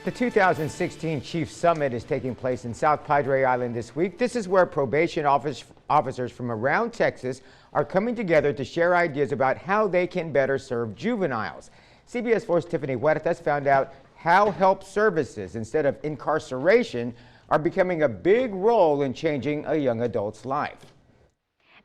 The 2016 Chief Summit is taking place in South Padre Island this week. This is where probation officers from around Texas are coming together to share ideas about how they can better serve juveniles. CBS 4's Tiffany Huertas found out how help services instead of incarceration are becoming a big role in changing a young adult's life.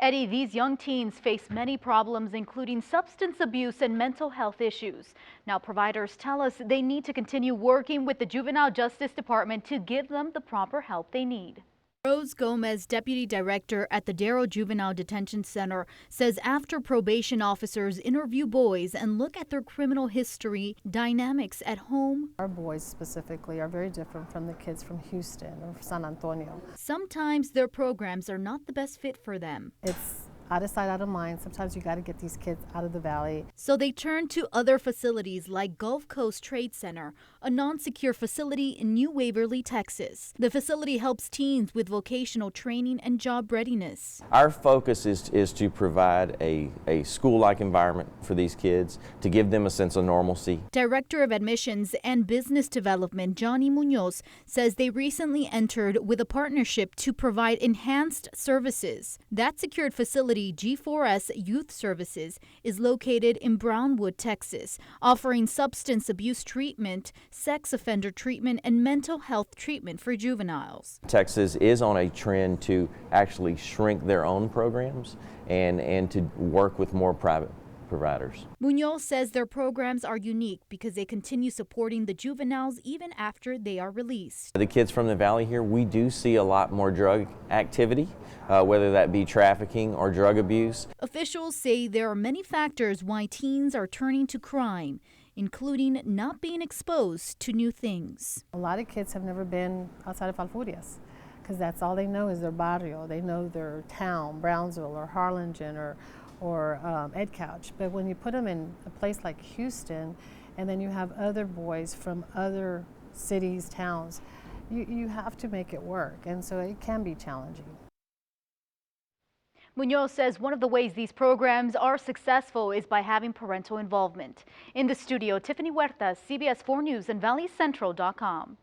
Eddie, these young teens face many problems, including substance abuse and mental health issues. Now, providers tell us they need to continue working with the Juvenile Justice Department to give them the proper help they need. Rose Gomez, deputy director at the Darrow Juvenile Detention Center, says after probation officers interview boys and look at their criminal history, dynamics at home. Our boys specifically are very different from the kids from Houston or San Antonio. Sometimes their programs are not the best fit for them. It's out of sight, out of mind. Sometimes you got to get these kids out of the valley. So they turn to other facilities like Gulf Coast Trade Center, a non-secure facility in New Waverly, Texas. The facility helps teens with vocational training and job readiness. Our focus is to provide a school-like environment for these kids, to give them a sense of normalcy. Director of Admissions and Business Development Johnny Munoz says they recently entered with a partnership to provide enhanced services. That secured facility, G4S Youth Services, is located in Brownwood, Texas, offering substance abuse treatment, sex offender treatment, and mental health treatment for juveniles. Texas is on a trend to actually shrink their own programs and to work with more private providers. Munoz says their programs are unique because they continue supporting the juveniles even after they are released. The kids from the valley here, we do see a lot more drug activity, whether that be trafficking or drug abuse. Officials say there are many factors why teens are turning to crime, including not being exposed to new things. A lot of kids have never been outside of Alfurias because that's all they know is their barrio. They know their town, Brownsville or Harlingen or Ed Couch. But when you put them in a place like Houston and then you have other boys from other cities, towns, you have to make it work, and so it can be challenging. Munoz says one of the ways these programs are successful is by having parental involvement. In the studio, Tiffany Huertas, CBS 4 News and ValleyCentral.com.